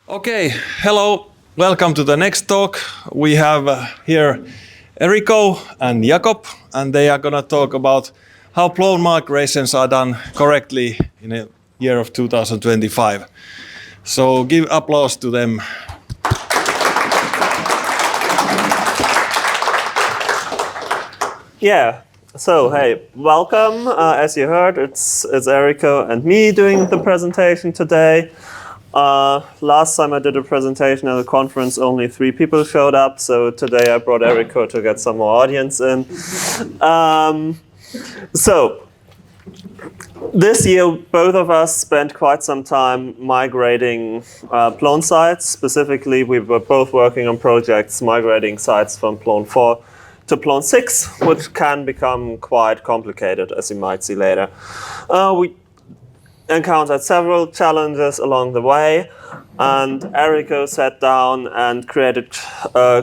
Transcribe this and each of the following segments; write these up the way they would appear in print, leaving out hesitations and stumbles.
Okay, hello, welcome to the next talk. We have here Erico and Jakob, and they are going to talk about how plone migrations are done correctly in the year of 2025. So give applause to them. Yeah, so hey, welcome. As you heard, it's Erico and me doing the presentation today. Last time I did a presentation at a conference, only 3 people showed up, so today I brought Erico to get some more audience in. So, this year, both of us spent quite some time migrating Plone sites. Specifically, we were both working on projects migrating sites from Plone 4 to Plone 6, which can become quite complicated, as you might see later. We encountered several challenges along the way, and Erico sat down and created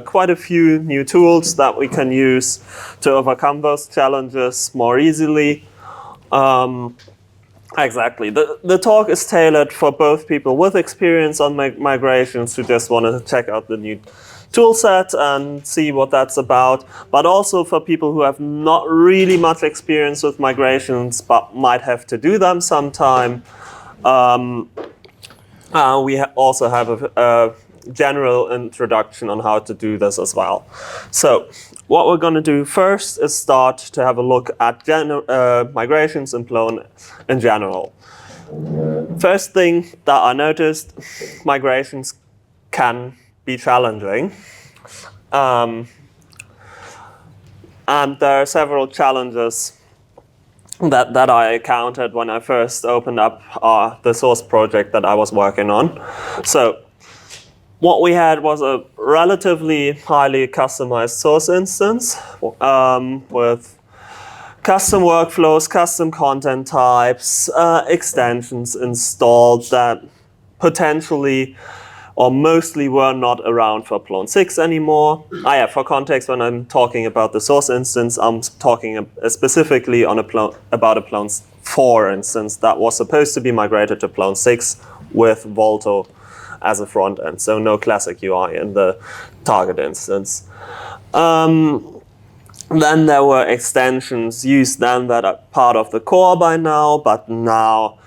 quite a few new tools that we can use to overcome those challenges more easily. Exactly. The talk is tailored for both people with experience on migrations who just want to check out the new tool set and see what that's about, but also for people who have not really much experience with migrations but might have to do them sometime. We also have a general introduction on how to do this as well. So what we're going to do first is start to have a look at migrations in Plone in general. First thing that I noticed, migrations can be challenging. And there are several challenges that I encountered when I first opened up the source project that I was working on. So what we had was a relatively highly customized source instance with custom workflows, custom content types, extensions installed that potentially or mostly were not around for Plone 6 anymore. For context, when I'm talking about the source instance, I'm talking specifically on about a Plone 4 instance that was supposed to be migrated to Plone 6 with Volto as a front end, so no classic UI in the target instance. Then there were extensions used then that are part of the core by now, but now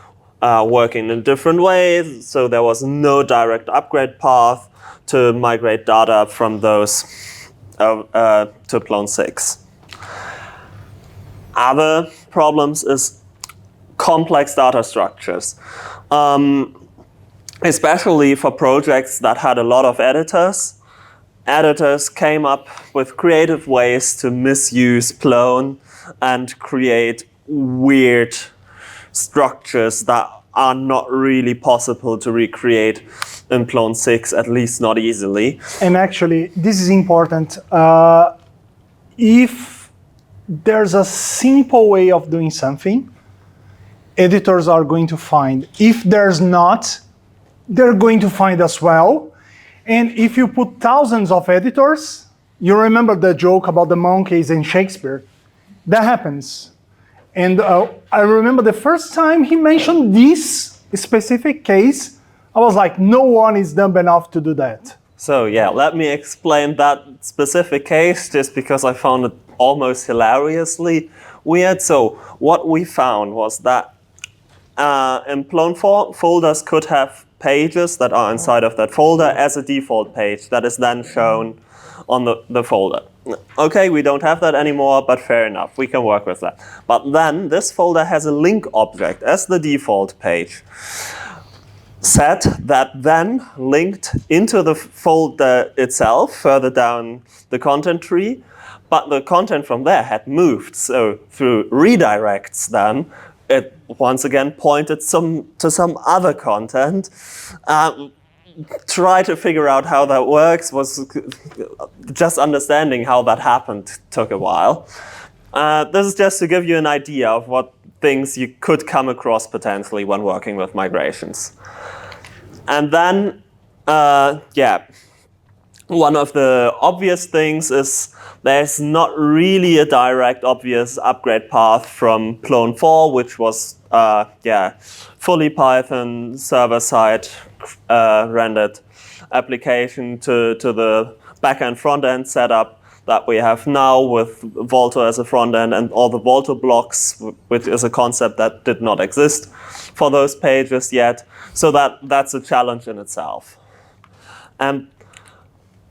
working in different ways, so there was no direct upgrade path to migrate data from those to Plone 6. Other problems is complex data structures, especially for projects that had a lot of editors. Editors came up with creative ways to misuse Plone and create weird structures that are not really possible to recreate in Plone 6, at least not easily. And actually, this is important. If there's a simple way of doing something, editors are going to find. If there's not, they're going to find as well. And if you put thousands of editors, you remember the joke about the monkeys in Shakespeare? That happens. And I remember the first time he mentioned this specific case, I was like, no one is dumb enough to do that. So yeah, let me explain that specific case just because I found it almost hilariously weird. So what we found was that in Plone 4, folders could have pages that are inside of that folder as a default page that is then shown on the folder. Okay, we don't have that anymore, but fair enough, we can work with that. But then this folder has a link object as the default page set that then linked into the folder itself further down the content tree, but the content from there had moved. So through redirects then, it once again pointed to some other content. Try to figure out how that works was just understanding how that happened took a while. This is just to give you an idea of what things you could come across potentially when working with migrations. And then, one of the obvious things is there's not really a direct obvious upgrade path from Plone 4, which was fully Python server-side rendered application to the backend front-end setup that we have now with Volto as a front-end and all the Volto blocks, which is a concept that did not exist for those pages yet. So that's a challenge in itself. And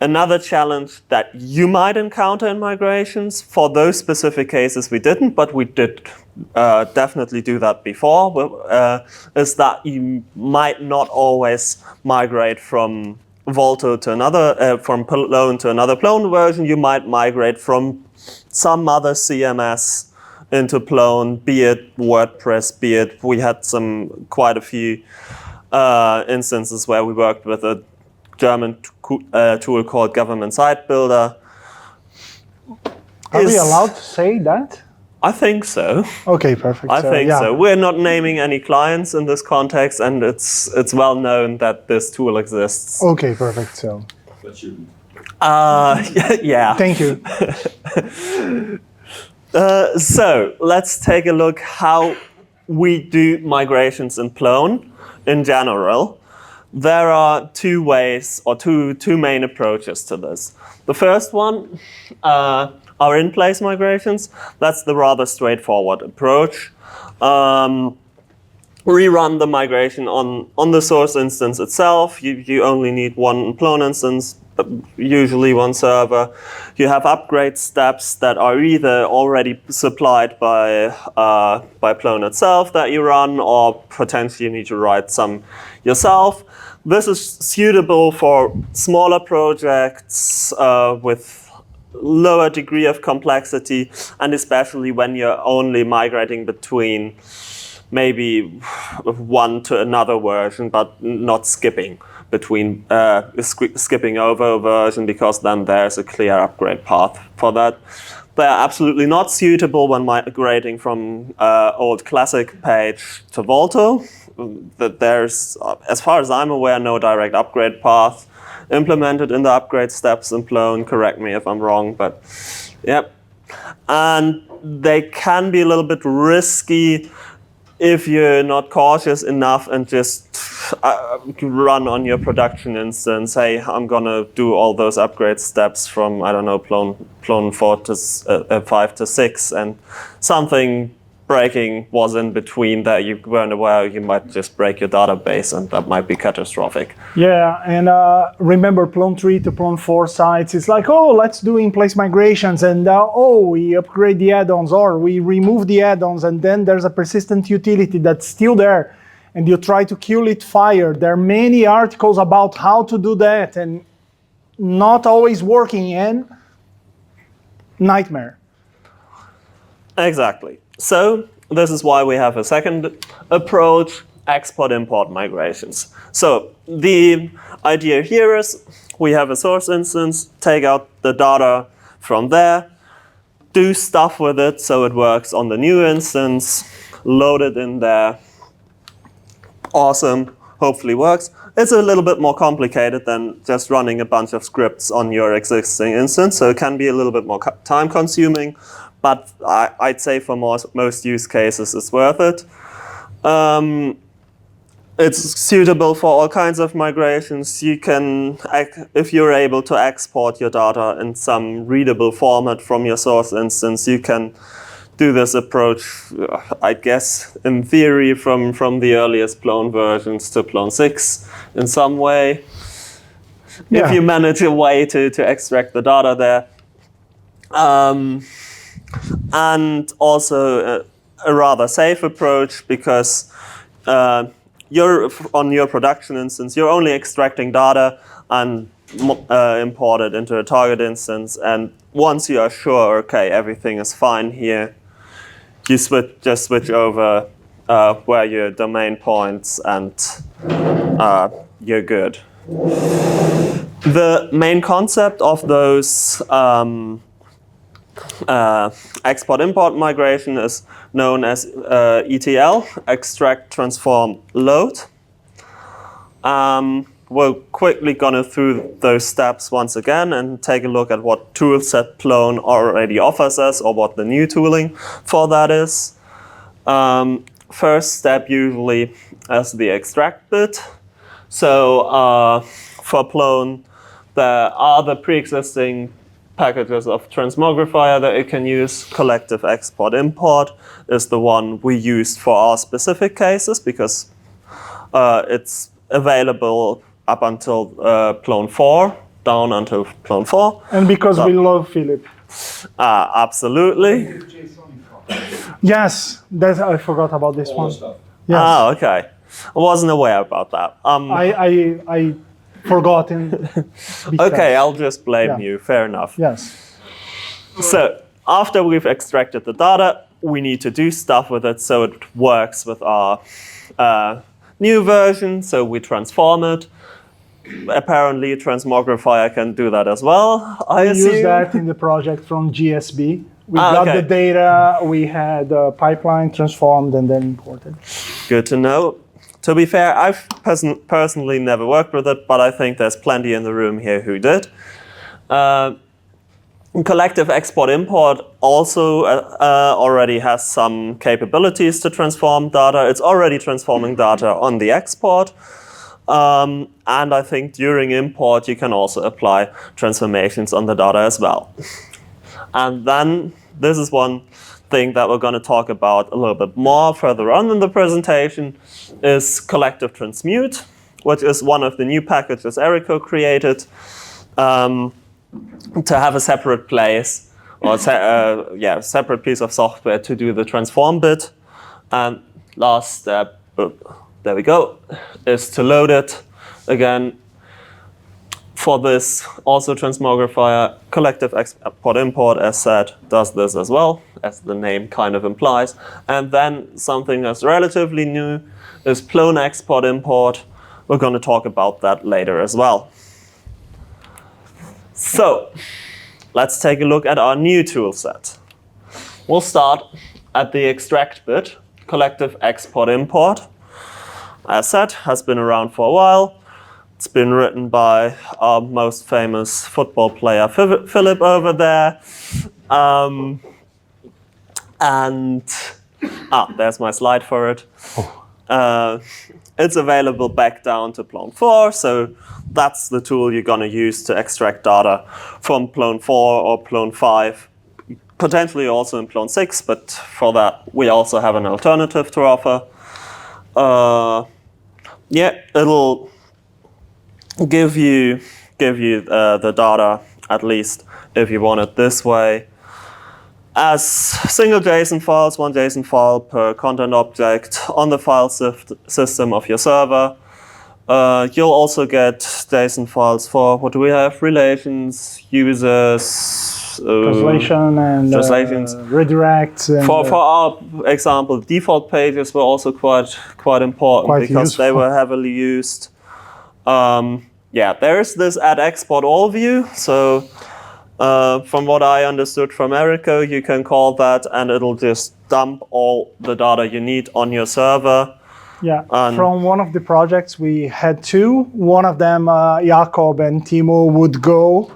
another challenge that you might encounter in migrations, for those specific cases we didn't, but we did definitely do that before, is that you might not always migrate from Volto to another, from Plone to another Plone version. You might migrate from some other CMS into Plone, be it WordPress, be it, we had quite a few instances where we worked with a German tool called Government Site Builder. Are we allowed to say that? I think so. Okay, perfect. I think so. We're not naming any clients in this context, and it's well known that this tool exists. Okay, perfect. So. But you. Yeah. Thank you. So let's take a look how we do migrations in Plone in general. There are two ways, or two main approaches to this. The first one are in-place migrations. That's the rather straightforward approach. Rerun the migration on the source instance itself. You only need one Plone instance, usually one server. You have upgrade steps that are either already supplied by Plone itself that you run, or potentially you need to write some yourself. This is suitable for smaller projects with lower degree of complexity, and especially when you're only migrating between maybe one to another version, but not skipping between skipping over a version, because then there's a clear upgrade path for that. They're absolutely not suitable when migrating from old classic page to Volto. That there's, as far as I'm aware, no direct upgrade path implemented in the upgrade steps in Plone. Correct me if I'm wrong, but yep. And they can be a little bit risky if you're not cautious enough and just run on your production instance. Hey, I'm gonna do all those upgrade steps from, I don't know, Plone 4 to 5 to 6, and something breaking was in between that you weren't aware. You might just break your database, and that might be catastrophic. Yeah, and remember Plone 3 to Plone 4 sites, it's like, oh, let's do in-place migrations, and we upgrade the add-ons, or we remove the add-ons, and then there's a persistent utility that's still there, and you try to kill it fire. There are many articles about how to do that, and not always working, and nightmare. Exactly. So this is why we have a second approach, export-import migrations. So the idea here is we have a source instance, take out the data from there, do stuff with it so it works on the new instance, load it in there. Awesome, hopefully works. It's a little bit more complicated than just running a bunch of scripts on your existing instance, so it can be a little bit more time consuming. But I'd say for most use cases it's worth it. It's suitable for all kinds of migrations. You can, if you're able to export your data in some readable format from your source instance, you can do this approach, I guess, in theory, from the earliest Plone versions to Plone 6 in some way. Yeah. If you manage a way to extract the data there. And also a rather safe approach, because you're on your production instance, you're only extracting data and import it into a target instance. And once you are sure, okay, everything is fine here, you just switch over where your domain points, and you're good. The main concept of those export-import migration is known as ETL, extract, transform, load. We're quickly going through those steps once again and take a look at what toolset Plone already offers us, or what the new tooling for that is. first step usually is the extract bit. So for Plone, there are the pre-existing packages of transmogrifier that it can use. Collective export import is the one we used for our specific cases because it's available up until Plone 4, down until Plone 4. And because we love Philip. Absolutely. Yes, I forgot about this one. Yes. Okay. I wasn't aware about that. I forgot. Okay, I'll just blame you. Fair enough. Yes. So after we've extracted the data, we need to do stuff with it so it works with our new version. So we transform it. Apparently, transmogrifier can do that as well. I assume. Use that in the project from GSB. We got the data, we had a pipeline transformed and then imported. Good to know. To be fair, I've personally never worked with it, but I think there's plenty in the room here who did. Collective export import also already has some capabilities to transform data. It's already transforming data on the export. And I think during import, you can also apply transformations on the data as well. And then this is one thing that we're going to talk about a little bit more further on in the presentation is collective transmute, which is one of the new packages Erico created to have a separate place or separate piece of software to do the transform bit. And last step, there we go, is to load it again. For this, also transmogrifier, collective export import, as said, does this as well, as the name kind of implies. And then something that's relatively new is Plone export import. We're going to talk about that later as well. So let's take a look at our new tool set. We'll start at the extract bit, collective export import. As said, has been around for a while. It's been written by our most famous football player, Philip, over there. There's my slide for it. It's available back down to Plone 4, so that's the tool you're going to use to extract data from Plone 4 or Plone 5, potentially also in Plone 6, but for that we also have an alternative to offer. It'll give you the data, at least if you want it this way, as single JSON files, one JSON file per content object on the file system of your server. You'll also get JSON files for, what do we have? Relations, users, translation and translations. Redirects. And, for our example, default pages were also quite important because they were heavily used. There's this add export all view. So from what I understood from Erico, you can call that and it'll just dump all the data you need on your server. Yeah, from one of the projects we had two. One of them, Jakob and Timo would go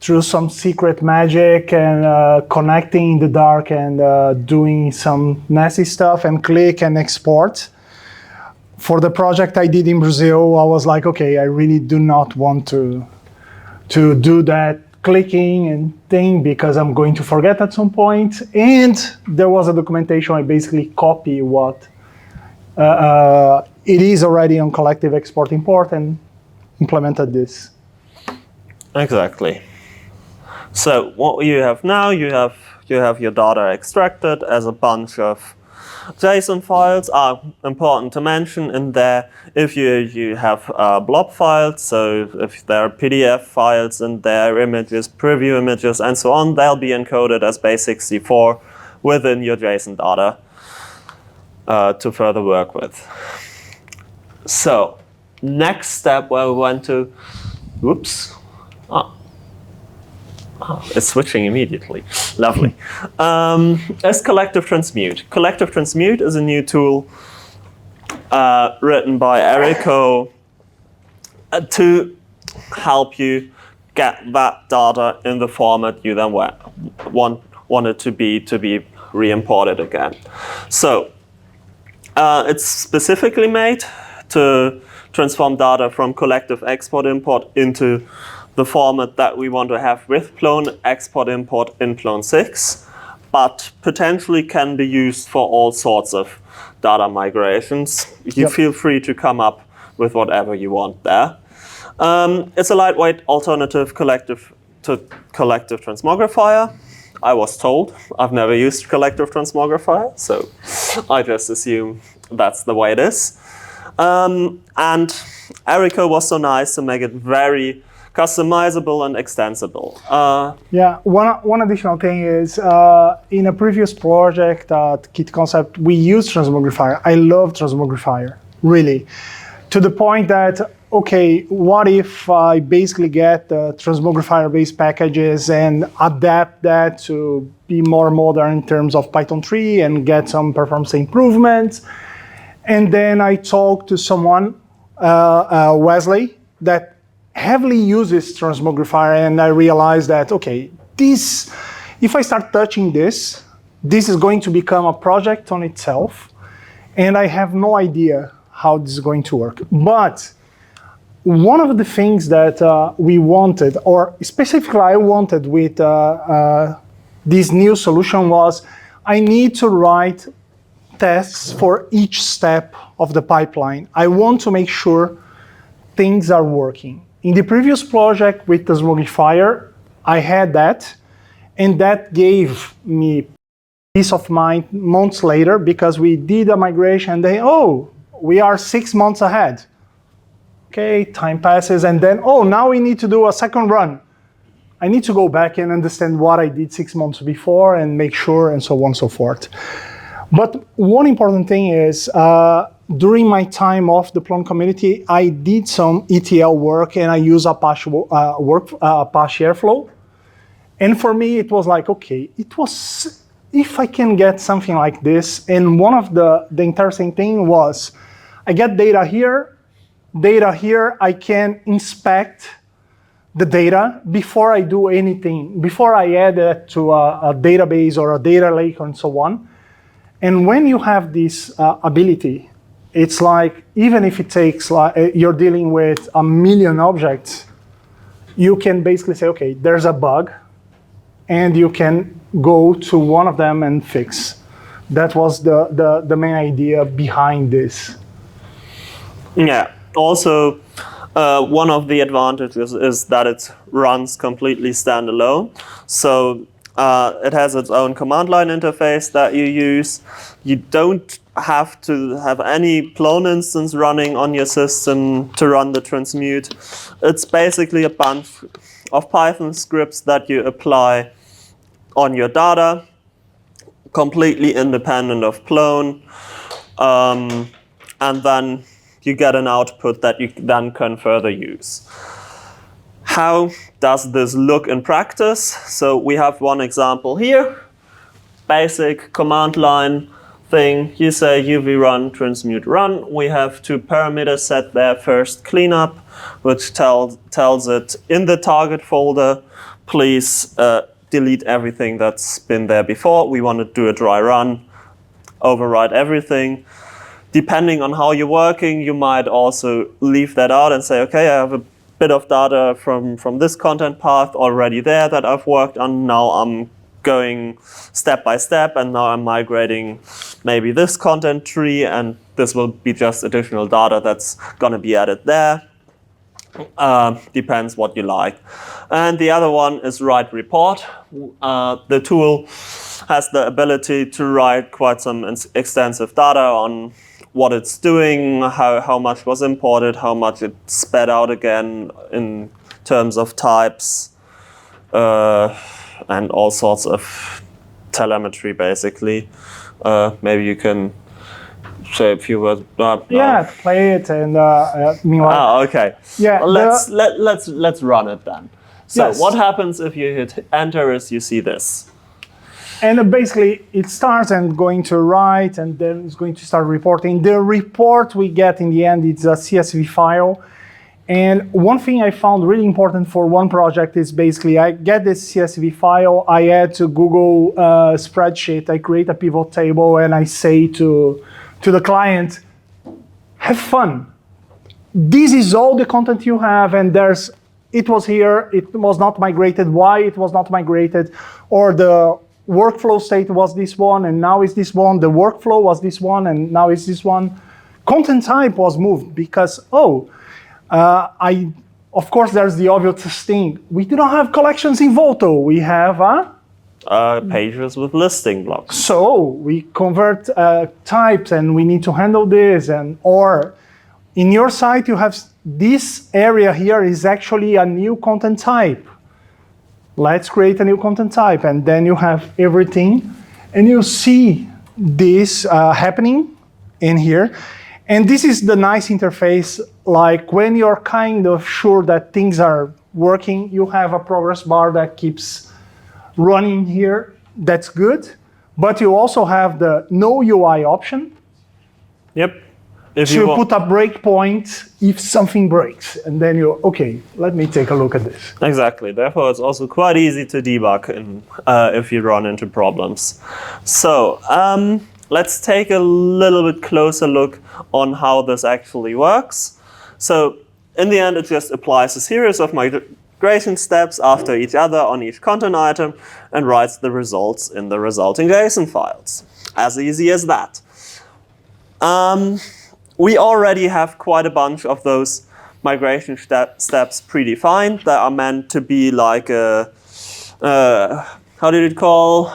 through some secret magic and connecting in the dark and doing some nasty stuff and click and export. For the project I did in Brazil, I was like, okay, I really do not want to do that clicking and thing because I'm going to forget at some point. And there was a documentation, I basically copy what it is already on collective export import and implemented this. Exactly. So what you have now, you have your data extracted as a bunch of JSON files. Are important to mention in there. If you have blob files, so if there are PDF files in there, images, preview images, and so on, they'll be encoded as base64 within your JSON data to further work with. So next step where we want to, it's switching immediately. Lovely. Is collective transmute. Collective transmute is a new tool written by Erico to help you get that data in the format you then want it to be re-imported again. So It's specifically made to transform data from collective export-import into the format that we want to have with Plone export-import in Plone 6, but potentially can be used for all sorts of data migrations. You feel free to come up with whatever you want there. It's a lightweight alternative to collective transmogrifier. I was told. I've never used collective transmogrifier, so I just assume that's the way it is. And Erico was so nice to make it very customizable and extensible. Yeah, one additional thing is, in a previous project at Kit Concept, we used transmogrifier. I love transmogrifier, really. To the point that, okay, what if I basically get the transmogrifier-based packages and adapt that to be more modern in terms of Python 3 and get some performance improvements? And then I talked to someone, Wesley, that heavily uses transmogrifier, and I realized that, okay, this, if I start touching this, this is going to become a project on itself, and I have no idea how this is going to work. But one of the things that we wanted, or specifically I wanted with this new solution was, I need to write tests for each step of the pipeline. I want to make sure things are working. In the previous project with the Transmogrifier, I had that, and that gave me peace of mind months later, because we did a migration and they, oh, we are 6 months ahead. Okay, time passes, and then, oh, now we need to do a second run. I need to go back and understand what I did 6 months before and make sure, and so on and so forth. But one important thing is, during my time off the Plone community, I did some ETL work, and I use Apache Apache Airflow. And for me, it was like, okay, it was, if I can get something like this, and one of the interesting thing was, I get data here, I can inspect the data before I do anything, before I add it to a database or a data lake and so on. And when you have this ability, it's like, even if it takes, like, you're dealing with 1 million objects, you can basically say, okay, there's a bug, and you can go to one of them and fix. That was the main idea behind this. Yeah, also one of the advantages is that it runs completely standalone. So it has its own command line interface that you use. You don't have to have any Plone instance running on your system to run the transmute. It's basically a bunch of Python scripts that you apply on your data, completely independent of Plone, and then you get an output that you then can further use. How does this look in practice? So we have one example here. Basic command line thing. You say uv run transmute run. We have 2 parameters set there. First cleanup, which tells it in the target folder, please delete everything that's been there before. We want to do a dry run, overwrite everything. Depending on how you're working, you might also leave that out and say, okay, I have a bit of data from this content path already there that I've worked on. Now I'm going step by step, and now I'm migrating maybe this content tree, and this will be just additional data that's going to be added there. Depends what you like. And the other one is write report. The tool has the ability to write quite some extensive data on what it's doing, how much was imported, how much it spat out again in terms of types, and all sorts of telemetry, basically. Maybe you can say a few words. Yeah, play it, and meanwhile. Okay. Yeah. Well, let's run it then. So Yes. what happens if you hit enter? Is you see this. And basically, it starts and going to write, and then it's going to start reporting. The report we get in the end is a CSV file. And one thing I found really important for one project is basically I get this CSV file, I add to Google spreadsheet, I create a pivot table, and I say to to the client, have fun. This is all the content you have, and it was here, it was not migrated, why it was not migrated, or the workflow state was this one, and now it's this one, the workflow was this one, and now it's this one. Content type was moved because, of course, there's the obvious thing. We do not have collections in Volto. We have pages with listing blocks. So we convert types, and we need to handle this. Or in your site, you have this area here is actually a new content type. Let's create a new content type, and then you have everything, and you see this happening in here. And this is the nice interface, like when you're kind of sure that things are working, you have a progress bar that keeps running here. That's good. But you also have the no UI option. Yep. So you put a breakpoint if something breaks. And then okay, let me take a look at this. Exactly. Therefore, it's also quite easy to debug if you run into problems. So, let's take a little bit closer look on how this actually works. So in the end, it just applies a series of migration steps after each other on each content item and writes the results in the resulting JSON files. As easy as that. We already have quite a bunch of those migration steps predefined that are meant to be like a, how did it call?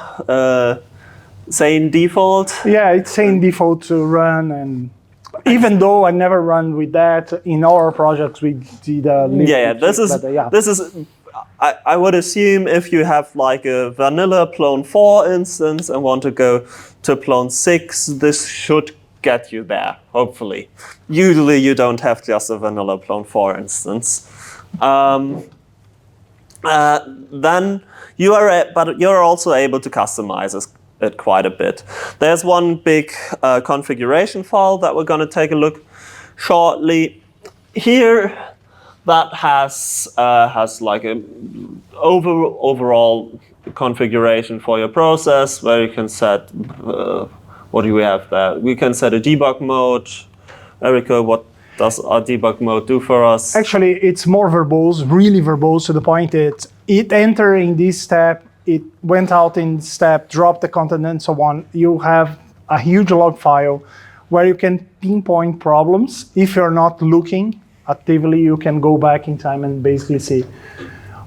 Sane default? Yeah, it's sane default to run, and even though I never run with that, in our projects we did a this is I would assume if you have like a vanilla Plone 4 instance and want to go to Plone 6, this should get you there, hopefully. Usually you don't have just a vanilla Plone 4 instance. Then you're also able to customize it quite a bit. There's one big configuration file that we're going to take a look shortly. Here, that has like a overall configuration for your process where you can set. What do we have there? We can set a debug mode. Erico, what does our debug mode do for us? Actually, it's more verbose, really verbose, to the point that it entered in this step, it went out in step, dropped the content, and so on. You have a huge log file where you can pinpoint problems. If you're not looking actively, you can go back in time and basically see.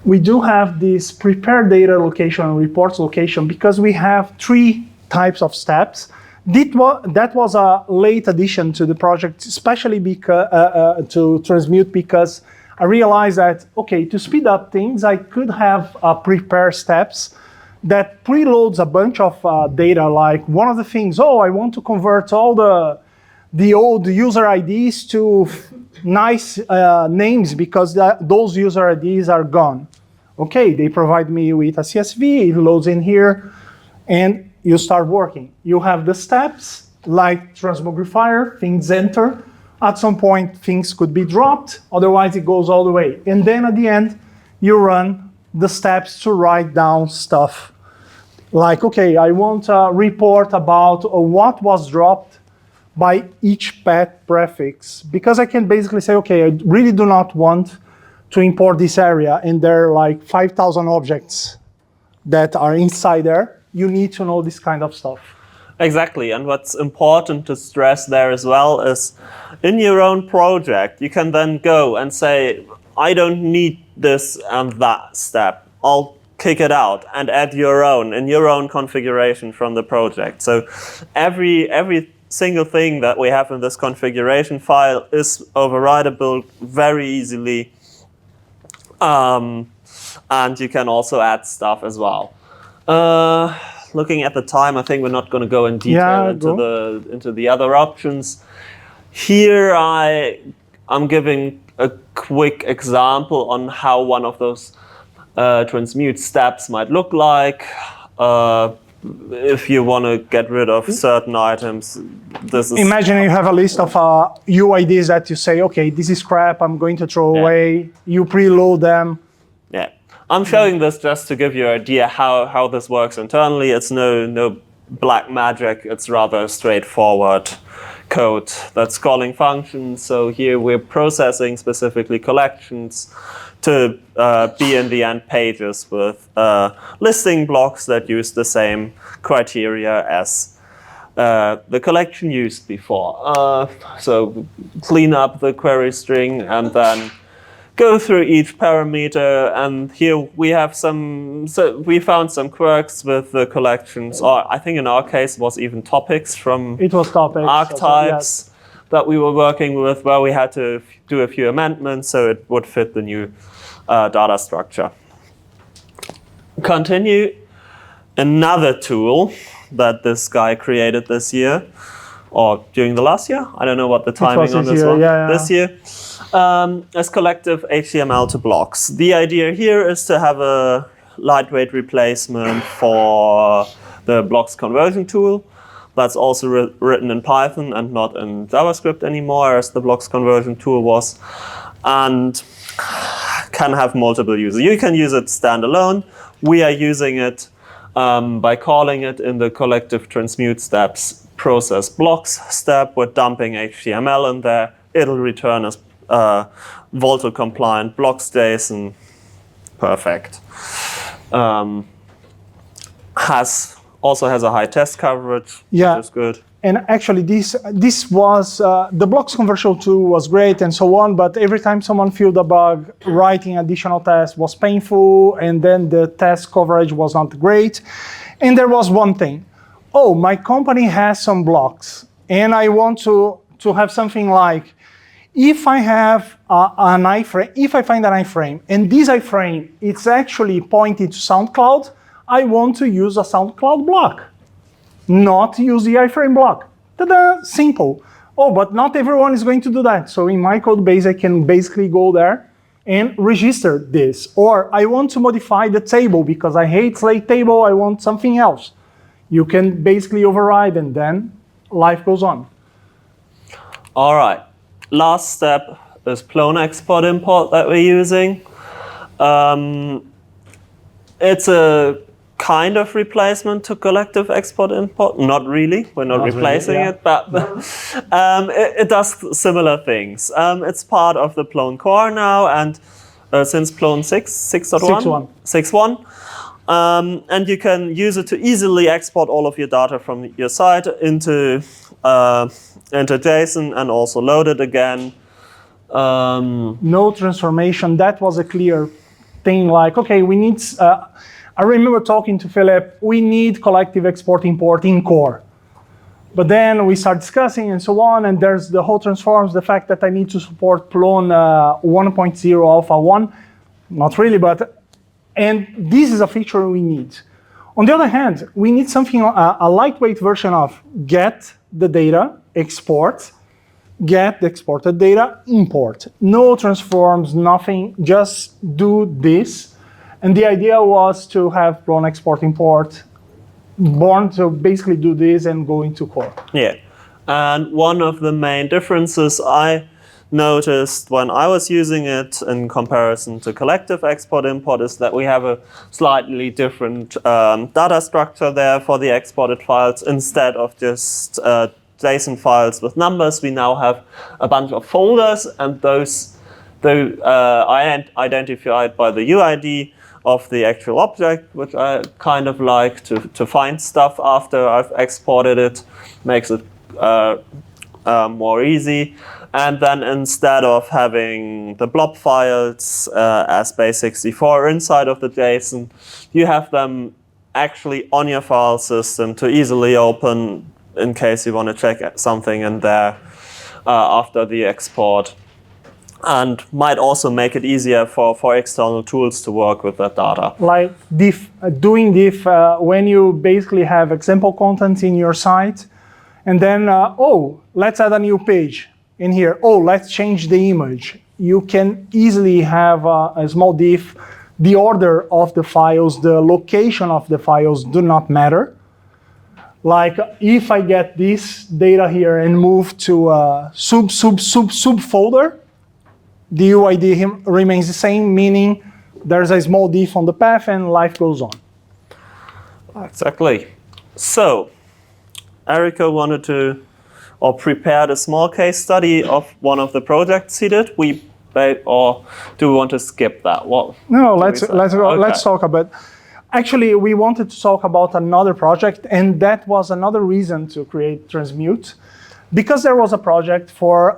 We do have this prepare data location and reports location because we have 3 types of steps. That was a late addition to the project, especially because, to transmute, because I realized that, okay, to speed up things, I could have prepare steps that preloads a bunch of data. Like one of the things, I want to convert all the old user IDs to nice names because those user IDs are gone. Okay, they provide me with a CSV, it loads in here, and you start working. You have the steps, like transmogrifier, things enter. At some point, things could be dropped, otherwise it goes all the way. And then at the end, you run the steps to write down stuff. Like, okay, I want a report about what was dropped by each path prefix. Because I can basically say, okay, I really do not want to import this area, and there are like 5,000 objects that are inside there. You need to know this kind of stuff. Exactly, and what's important to stress there as well is in your own project, you can then go and say, I don't need this and that step. I'll kick it out and add your own in your own configuration from the project. So every single thing that we have in this configuration file is overridable very easily. And you can also add stuff as well. Looking at the time, I think we're not going to go in detail into the other options. Here I'm giving a quick example on how one of those transmute steps might look like. If you want to get rid of certain items, this is... Imagine you have a list of UIDs that you say, okay, this is crap, I'm going to throw away. You preload them. Yeah. I'm showing this just to give you an idea how this works internally. It's no black magic. It's rather straightforward code that's calling functions. So here we're processing specifically collections to be in the end pages with listing blocks that use the same criteria as the collection used before. So clean up the query string and then go through each parameter, and here we have we found some quirks with the collections, or I think in our case it was even topics from It was topics. archetypes that we were working with, where we had to do a few amendments so it would fit the new data structure. Continue. Another tool that this guy created this year, or during the last year, I don't know what the timing on this one, this year, is collective HTML to blocks. The idea here is to have a lightweight replacement for the blocks conversion tool. That's also written in Python and not in JavaScript anymore, as the blocks conversion tool was, and can have multiple users. You can use it standalone. We are using it by calling it in the collective transmute steps process blocks step. We're dumping HTML in there. It'll return as Volto compliant blocks JSON. Perfect. Also has a high test coverage, which is good. And actually, this was the blocks conversion tool was great and so on. But every time someone filled a bug, writing additional tests was painful, and then the test coverage was not great. And there was one thing: oh, my company has some blocks, and I want to have something like, if I have an iframe, if I find an iframe, and this iframe it's actually pointing to SoundCloud, I want to use a SoundCloud block, not use the iframe block. Ta-da! Simple. Oh, but not everyone is going to do that. So in my code base, I can basically go there and register this. Or I want to modify the table because I hate slate table, I want something else. You can basically override, and then life goes on. All right. Last step is Plone export import that we're using. It's a kind of replacement to collective export import. Not really. We're not replacing it, but it does similar things. It's part of the Plone core now, and since Plone 6.1, and you can use it to easily export all of your data from your site into JSON and also load it again. No transformation. That was a clear thing. Like, okay, we need. I remember talking to Philip. We need collective export import in core. But then we start discussing and so on, and there's the whole transforms. The fact that I need to support Plone 1.0 alpha 1, not really, but and this is a feature we need. On the other hand, we need something a lightweight version of get the data, export, get the exported data, import. No transforms, nothing, just do this. And the idea was to have Plone export import born to basically do this and go into core. Yeah, and one of the main differences I noticed when I was using it in comparison to collective export import is that we have a slightly different data structure there for the exported files. Instead of just JSON files with numbers, we now have a bunch of folders, and those are identified by the UID of the actual object, which I kind of like to find stuff after I've exported it. Makes it more easy. And then instead of having the blob files as base64 inside of the JSON, you have them actually on your file system to easily open in case you want to check something in there after the export. And might also make it easier for external tools to work with that data. Like diff, doing diff when you basically have example content in your site, and then, oh, let's add a new page in here. Oh, let's change the image. You can easily have a small diff. The order of the files, the location of the files do not matter. Like if I get this data here and move to a sub folder, the UID remains the same, meaning there's a small diff on the path and life goes on. Exactly. So Erico wanted to, or prepared a small case study of one of the projects he did. Or do we want to skip that? No, let's talk about. Actually, we wanted to talk about another project, and that was another reason to create Transmute, because there was a project for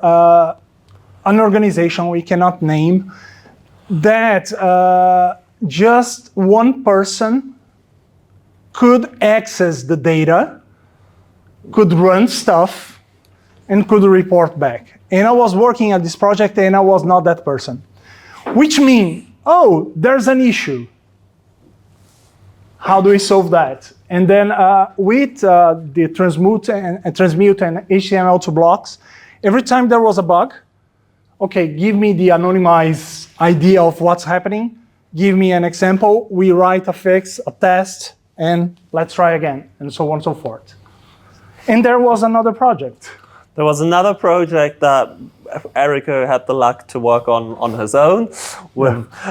an organization we cannot name that just one person could access the data, could run stuff, and could report back. And I was working at this project and I was not that person. Which means, oh, there's an issue. How do we solve that? And then with the transmute and HTML to blocks, every time there was a bug, okay, give me the anonymized idea of what's happening. Give me an example. We write a fix, a test, and let's try again, and so on and so forth. And there was another project. There was another project that Erico had the luck to work on his own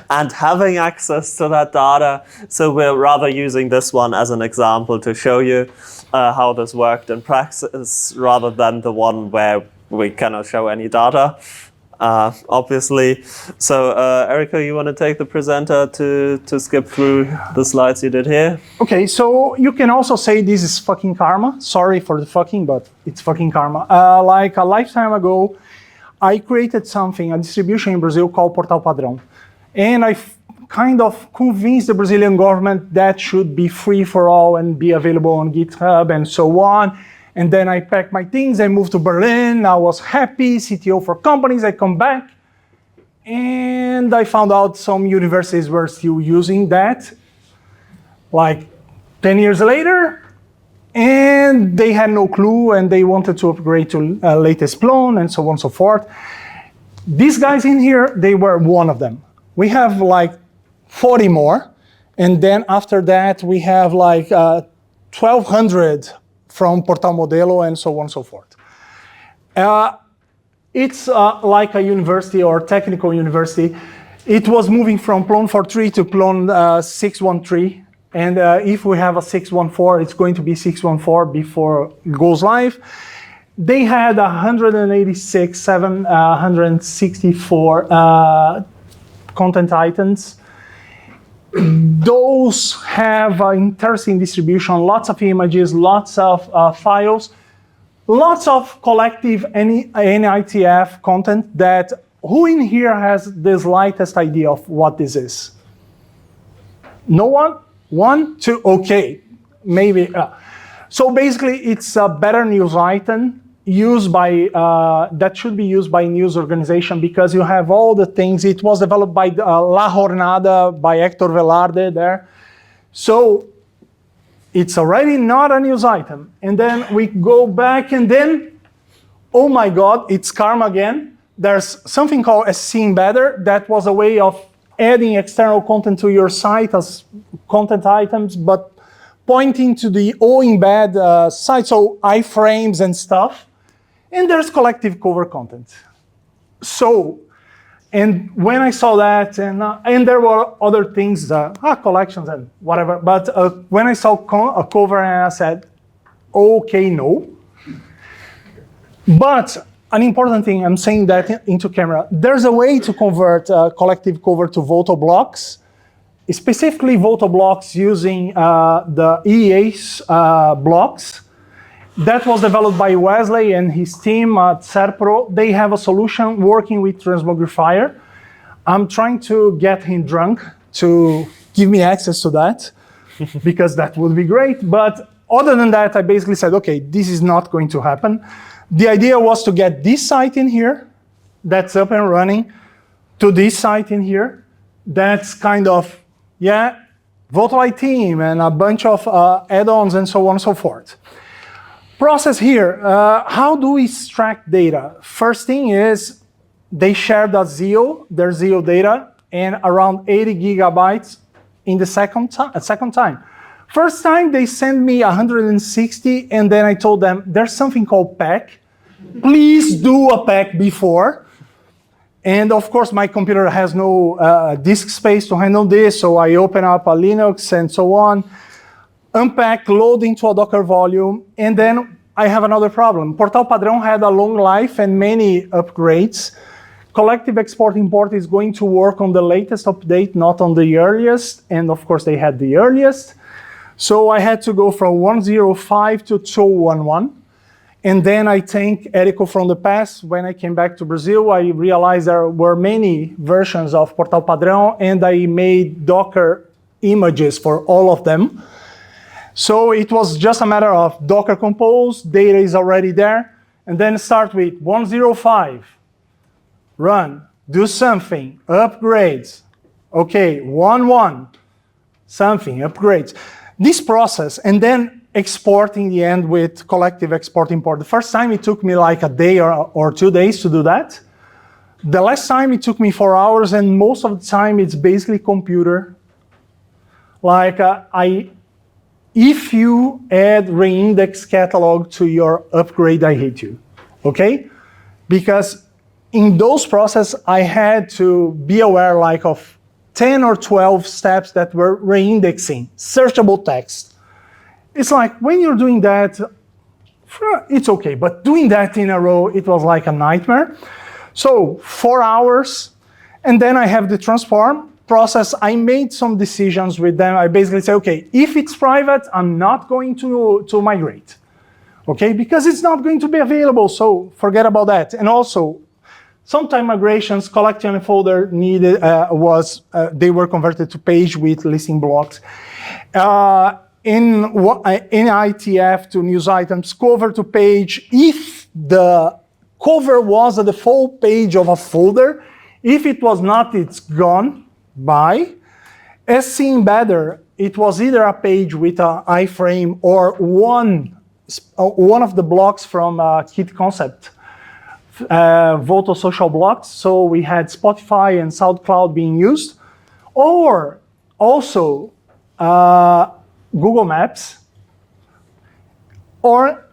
and having access to that data. So we're rather using this one as an example to show you how this worked in practice rather than the one where we cannot show any data, obviously. So Erico, you want to take the presenter to skip through the slides you did here? Okay, so you can also say this is fucking karma. Sorry for the fucking, but it's fucking karma. Like a lifetime ago, I created something, a distribution in Brazil called Portal Padrão. And I kind of convinced the Brazilian government that should be free for all and be available on GitHub and so on. And then I packed my things, I moved to Berlin, I was happy, CTO for companies, I come back. And I found out some universities were still using that, like 10 years later. And they had no clue, and they wanted to upgrade to latest Plone, and so on and so forth. These guys in here, they were one of them. We have like 40 more, and then after that, we have like 1,200 from Portal Modelo, and so on and so forth. It's like a university or technical university. It was moving from Plone 4.3 to Plone 6.1.3. And if we have a 6.1.4, it's going to be 6.1.4 before it goes live. They had 186, 764 content items. Those have an interesting distribution, lots of images, lots of files, lots of collective NITF content that who in here has the slightest idea of what this is? No one? 1, 2, okay, maybe. So basically, it's a better news item used by that should be used by news organization because you have all the things. It was developed by La Jornada by Héctor Velarde there. So it's already not a news item. And then we go back and then, oh my God, it's karma again. There's something called SC Embedder. That was a way of adding external content to your site as content items, but pointing to the embed site, so iframes and stuff. And there's collective cover content. So, and when I saw that, and there were other things, collections and whatever, but when I saw a cover and I said, okay, no. But an important thing, I'm saying that into camera, there's a way to convert collective cover to Voto blocks, specifically Voto blocks using the EA's blocks. That was developed by Wesley and his team at Serpro. They have a solution working with Transmogrifier. I'm trying to get him drunk to give me access to that, because that would be great. But other than that, I basically said, okay, this is not going to happen. The idea was to get this site in here, that's up and running, to this site in here, that's kind of, yeah, Voto team and a bunch of add-ons and so on and so forth. Process here, how do we extract data? First thing is, they shared their Zio data, and around 80 gigabytes in the second time. First time, they sent me 160, and then I told them, there's something called pack. Please do a pack before. And of course, my computer has no disk space to handle this, so I open up a Linux and so on, unpack, load into a Docker volume, and then I have another problem. Portal Padrão had a long life and many upgrades. Collective export-import is going to work on the latest update, not on the earliest. And of course, they had the earliest. So I had to go from 1.05 to 2.11. And then I thank Érico from the past. When I came back to Brazil, I realized there were many versions of Portal Padrão, and I made Docker images for all of them. So it was just a matter of Docker compose, data is already there, and then start with 1.05, run, do something, upgrades. Okay, 1.1, something, upgrades. This process, and then export in the end with collective export-import. The first time it took me like a day or 2 days to do that. The last time it took me 4 hours, and most of the time it's basically computer. Like if you add reindex catalog to your upgrade, I hate you, okay? Because in those processes, I had to be aware like of 10 or 12 steps that were reindexing, searchable text. It's like when you're doing that, it's okay, but doing that in a row, it was like a nightmare. So 4 hours, and then I have the transform process. I made some decisions with them. I basically say, okay, if it's private, I'm not going to migrate, okay? Because it's not going to be available, so forget about that. And also, sometime migrations, collection and folder needed they were converted to page with listing blocks. In ITF to news items, cover to page, if the cover was the full page of a folder, if it was not, it's gone. By SC embedder, it was either a page with an iframe or one of the blocks from Kit Concept, Voto social blocks. So we had Spotify and SoundCloud being used, or also Google Maps, or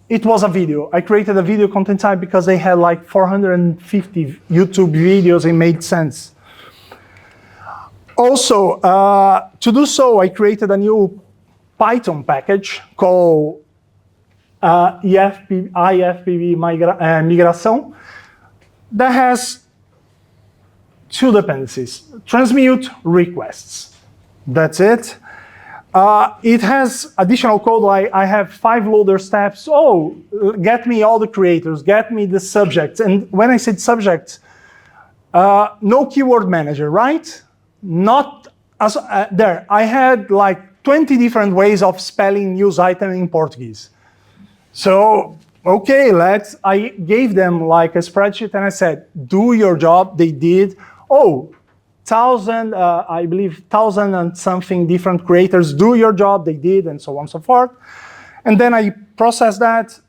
it was a video. I created a video content type because they had like 450 YouTube videos. It made sense. Also, to do so, I created a new Python package called IFPV Migração that has two dependencies, transmute requests. That's it. It has additional code like I have 5 loader steps. Oh, get me all the creators, get me the subjects. And when I said subjects, no keyword manager, right? Not as there. I had like 20 different ways of spelling news item in Portuguese. So, okay, I gave them like a spreadsheet and I said, do your job. They did. Oh, 1,000, I believe 1,000 and something different creators, do your job. They did, and so on and so forth. And then I processed that.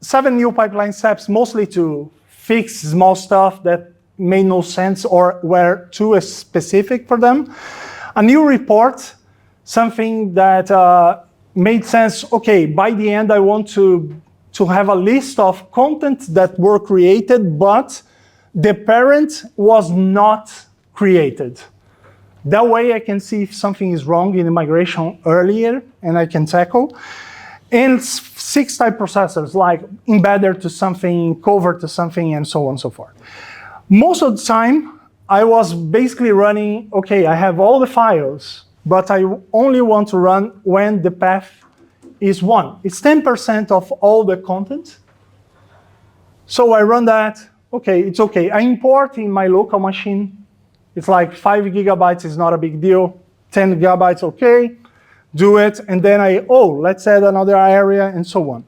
7 new pipeline steps, mostly to fix small stuff that made no sense or were too specific for them. A new report, something that made sense. Okay, by the end, I want to have a list of content that were created, but the parent was not created. That way I can see if something is wrong in the migration earlier and I can tackle. And 6 type processors like embedder to something, cover to something, and so on and so forth. Most of the time, I was basically running, okay, I have all the files, but I only want to run when the path is 1. It's 10% of all the content. So I run that, okay, it's okay. I import in my local machine. It's like 5 gigabytes is not a big deal. 10 gigabytes, okay, do it. And then let's add another area and so on.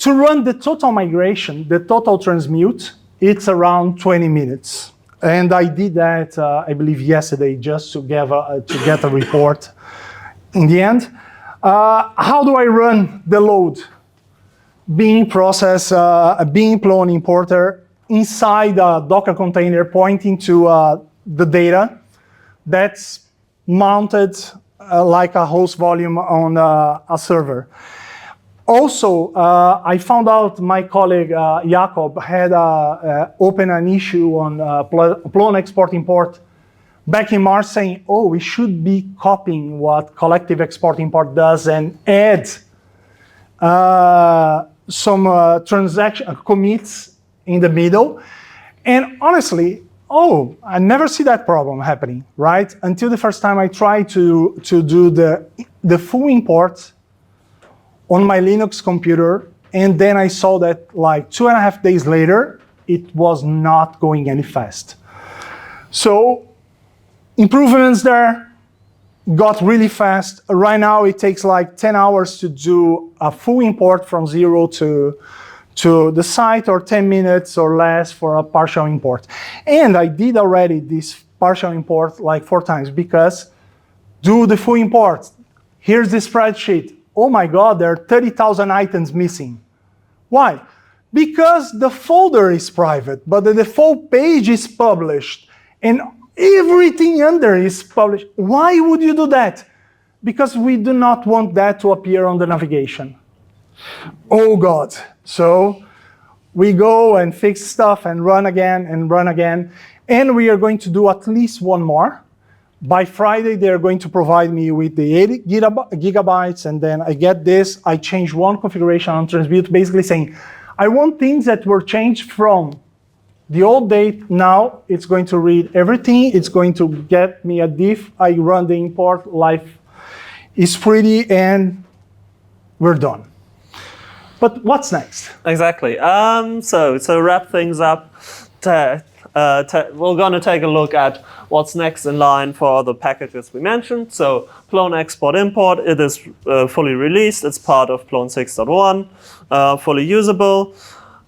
To run the total migration, the total transmute, it's around 20 minutes. And I did that, I believe, yesterday just to get a report in the end. How do I run the load? Being process, being Plone importer inside a Docker container pointing to the data that's mounted like a host volume on a server. Also, I found out my colleague Jakob had opened an issue on Plone export import back in March saying, oh, we should be copying what collective export import does and add transaction commits in the middle. And honestly, I never see that problem happening, right? Until the first time I tried to do the full import on my Linux computer, and then I saw that like 2.5 days later, it was not going any fast. So improvements there got really fast. Right now it takes like 10 hours to do a full import from zero to the site, or 10 minutes or less for a partial import. And I did already this partial import like 4 times, because do the full import. Here's the spreadsheet. Oh my God, there are 30,000 items missing. Why? Because the folder is private, but the default page is published, and everything under is published. Why would you do that? Because we do not want that to appear on the navigation. Oh God. So we go and fix stuff and run again and run again. And we are going to do at least one more. By Friday, they're going to provide me with the 80 gigabytes, and then I get this. I change one configuration on Transmute, basically saying, I want things that were changed from the old date. Now it's going to read everything. It's going to get me a diff. I run the import. Life is pretty, and we're done. But what's next? Exactly. So to wrap things up, we're going to take a look at what's next in line for the packages we mentioned. So Plone Export Import, it is fully released. It's part of Plone 6.1, fully usable.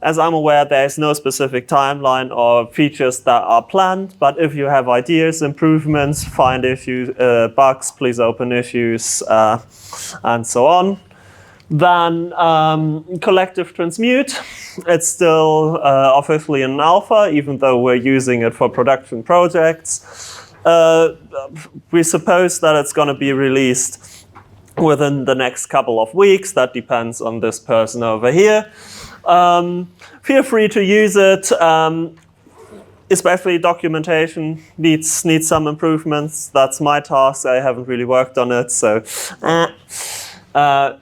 As I'm aware, there is no specific timeline or features that are planned, but if you have ideas, improvements, find issues, bugs, please open issues, and so on. Then Collective Transmute, it's still officially in alpha, even though we're using it for production projects. We suppose that it's going to be released within the next couple of weeks. That depends on this person over here. Feel free to use it, especially documentation needs some improvements. That's my task. I haven't really worked on it, so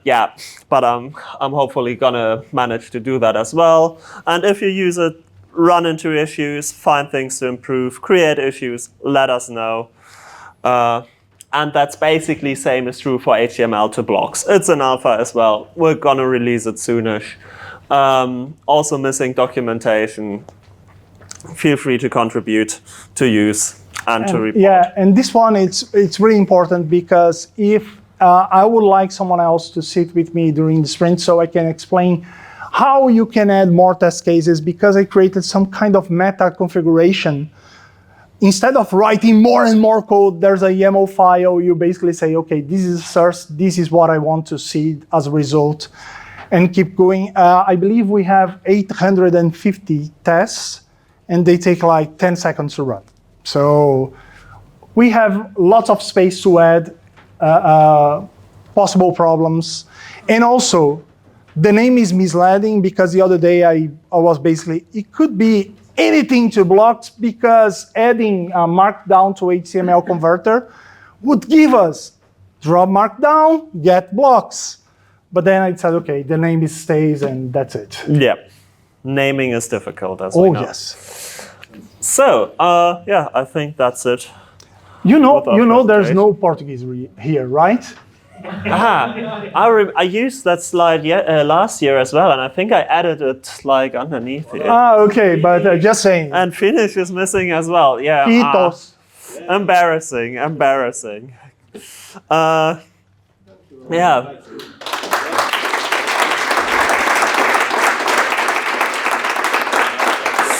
yeah. But I'm hopefully gonna manage to do that as well. And if you use it, run into issues, find things to improve, create issues, let us know. And that's basically same is true for HTML to blocks. It's an alpha as well. We're gonna release it soonish. Also missing documentation. Feel free to contribute, to use, and to report. Yeah, and this one, it's really important, because if I would like someone else to sit with me during the sprint so I can explain how you can add more test cases, because I created some kind of meta configuration. Instead of writing more and more code, there's a YAML file. You basically say, okay, this is source, this is what I want to see as a result, and keep going. I believe we have 850 tests, and they take like 10 seconds to run. So we have lots of space to add possible problems. And also, the name is misleading, because the other day I was basically, it could be anything to blocks, because adding a markdown to HTML converter would give us drop markdown, get blocks. But then I said, okay, the name stays, and that's it. Yeah, naming is difficult as we know. Oh, yes. So, yeah, I think that's it. You know, there's no Portuguese here, right? I used that slide last year as well, and I think I added it like underneath it. Okay, but just saying. And Finnish is missing as well. Yeah. Kiitos. Embarrassing. Yeah.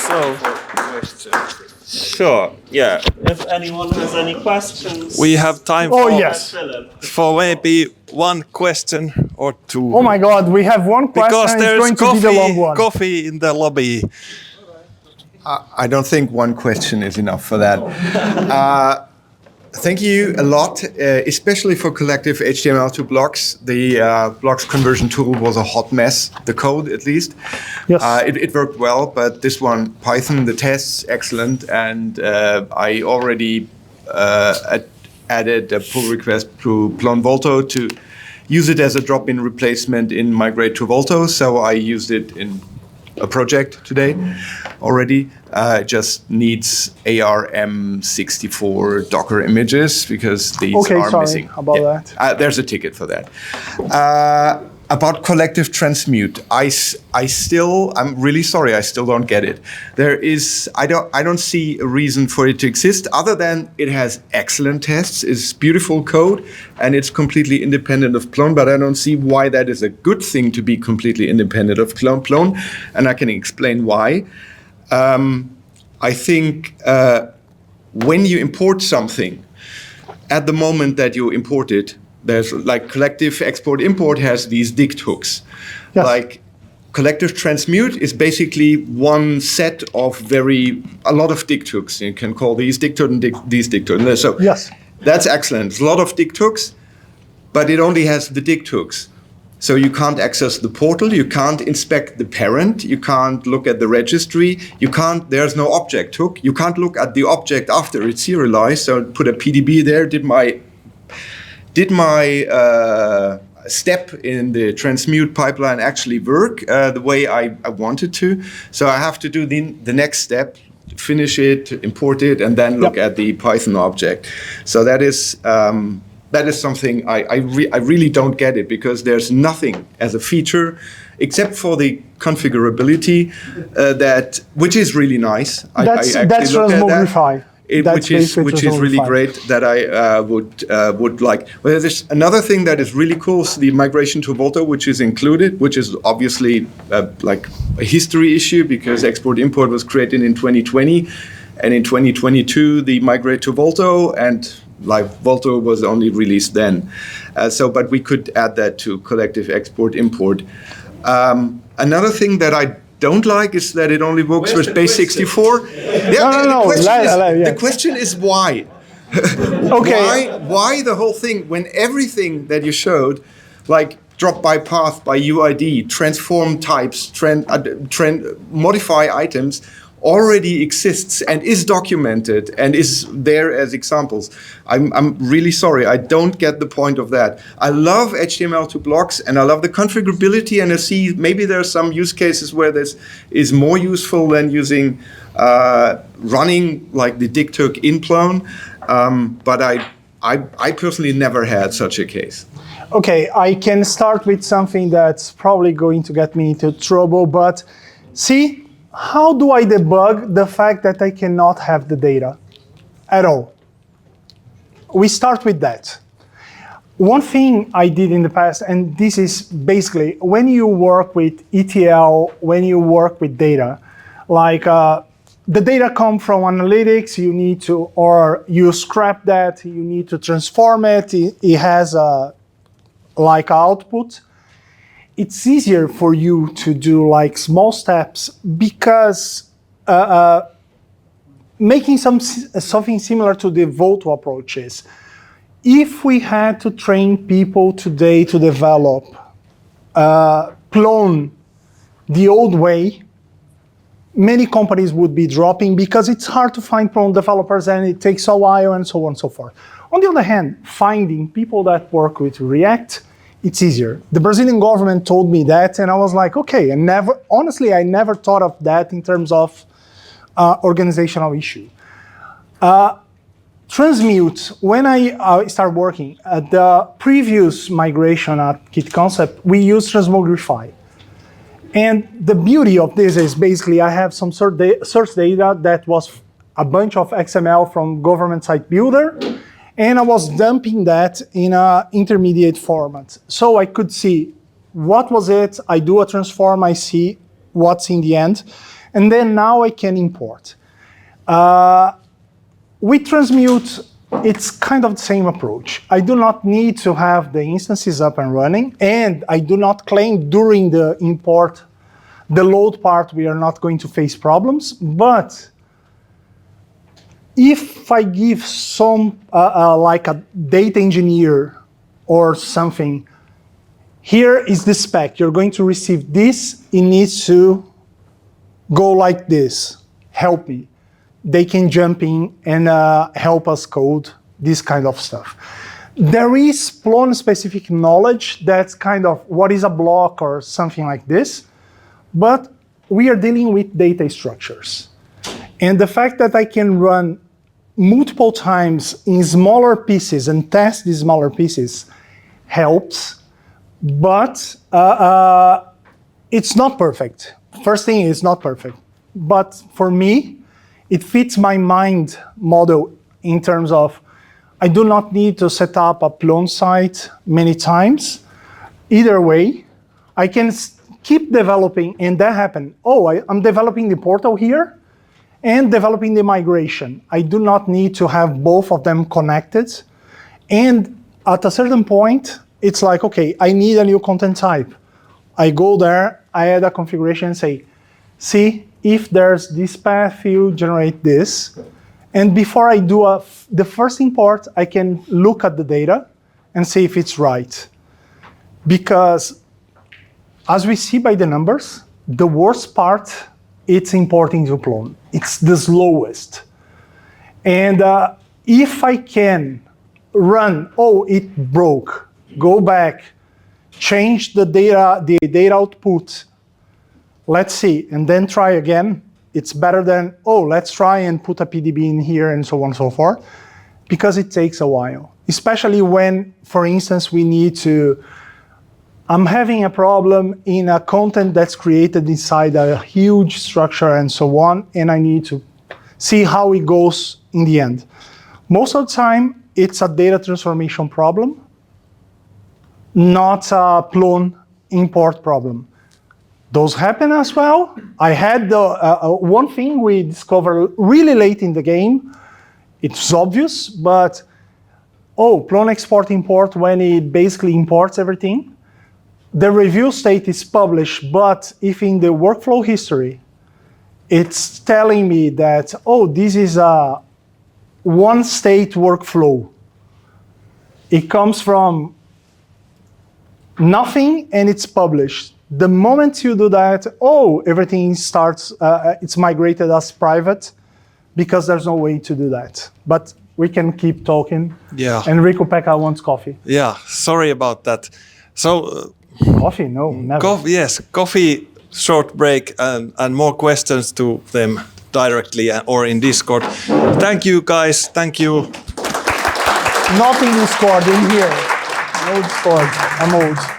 So. Sure. Yeah. If anyone has any questions, We have time for maybe one question or two. Oh my God, we have one question. Because It's there's going to be the long one. coffee in the lobby. I don't think one question is enough for that. Thank you a lot, especially for collective HTML to blocks. The blocks conversion tool was a hot mess, the code at least. Yes. It worked well, but this one, Python, the tests, excellent. And I already added a pull request to Plone Volto to use it as a drop-in replacement in Migrate to Volto. So I used it in a project today already. It just needs ARM64 Docker images because these are missing. About that. There's a ticket for that. About collective transmute, I'm really sorry, I still don't get it. I don't see a reason for it to exist other than it has excellent tests, it's beautiful code, and it's completely independent of Plone, but I don't see why that is a good thing to be completely independent of Plone, and I can explain why. I think when you import something, at the moment that you import it, there's like collective export import has these dict hooks. Yes. Like collective transmute is basically one set of a lot of dict hooks. You can call these dict hook and these dict hook. So yes, that's excellent. It's a lot of dict hooks, but it only has the dict hooks. So you can't access the portal, you can't inspect the parent, you can't look at the registry, there's no object hook, you can't look at the object after it's serialized. So put a PDB there, did my step in the transmute pipeline actually work the way I wanted to? So I have to do the next step, finish it, import it, and then look at the Python object. So that is something I really don't get it, because there's nothing as a feature except for the configurability which is really nice. That's Transmogrify. Which is really great, that I would like. Well, there's another thing that is really cool, is the migration to Volto, which is included, which is obviously like a history issue, because export import was created in 2020, and in 2022 the migrate to Volto, and like Volto was only released then. But we could add that to collective export import. Another thing that I don't like is that it only works with base 64. The question is why? Okay. Why the whole thing, when everything that you showed, like drop by path, by UID, transform types, modify items, already exists and is documented and is there as examples. I'm really sorry, I don't get the point of that. I love HTML2 blocks and I love the configurability, and I see maybe there are some use cases where this is more useful than using running like the dict hook in Plone, but I personally never had such a case. Okay, I can start with something that's probably going to get me into trouble, but see, how do I debug the fact that I cannot have the data at all? We start with that. One thing I did in the past, and this is basically when you work with ETL, when you work with data, like the data come from analytics, you need to, or you scrap that, you need to transform it, it has a like output. It's easier for you to do like small steps, because making something similar to the Volto approaches. If we had to train people today to develop Plone the old way, many companies would be dropping, because it's hard to find Plone developers and it takes a while and so on and so forth. On the other hand, finding people that work with React, it's easier. The Brazilian government told me that, and I was like, okay, honestly, I never thought of that in terms of organizational issue. Transmute, when I started working at the previous migration at Kit Concept, we used Transmogrify. And the beauty of this is basically I have some source data that was a bunch of XML from government site builder, and I was dumping that in an intermediate format. So I could see what was it, I do a transform, I see what's in the end, and then now I can import. With Transmute, it's kind of the same approach. I do not need to have the instances up and running, and I do not claim during the import, the load part, we are not going to face problems, but if I give some, like a data engineer or something, here is the spec. You're going to receive this. It needs to go like this. Help me. They can jump in and help us code this kind of stuff. There is Plone-specific knowledge that's kind of what is a block or something like this, but we are dealing with data structures. And the fact that I can run multiple times in smaller pieces and test these smaller pieces helps, but it's not perfect. First thing, it's not perfect. But for me, it fits my mind model in terms of I do not need to set up a Plone site many times. Either way, I can keep developing, and that happen. Oh, I'm developing the portal here and developing the migration. I do not need to have both of them connected. And at a certain point, it's like, okay, I need a new content type. I go there, I add a configuration and say, see, if there's this path field, generate this. And before I do the first import, I can look at the data and see if it's right. Because as we see by the numbers, the worst part, it's importing to Plone. It's the slowest. And if I can run, oh, it broke, go back, change the data output, let's see, and then try again, it's better than, oh, let's try and put a PDB in here and so on and so forth, because it takes a while. Especially when, for instance, we need to, I'm having a problem in a content that's created inside a huge structure and so on, and I need to see how it goes in the end. Most of the time, it's a data transformation problem, not a Plone import problem. Those happen as well. I had one thing we discovered really late in the game. It's obvious, but Plone export import, when it basically imports everything, the review state is published, but if in the workflow history, it's telling me that, oh, this is a one-state workflow. It comes from nothing and it's published. The moment you do that, oh, everything starts, it's migrated as private because there's no way to do that. But we can keep talking. Yeah. Enrico Pekka wants coffee. Yeah, sorry about that. So, coffee? No, never. yes, coffee, short break, and more questions to them directly or in Discord. Thank you, guys. Thank you. Not in Discord, in here. No Discord. I'm old.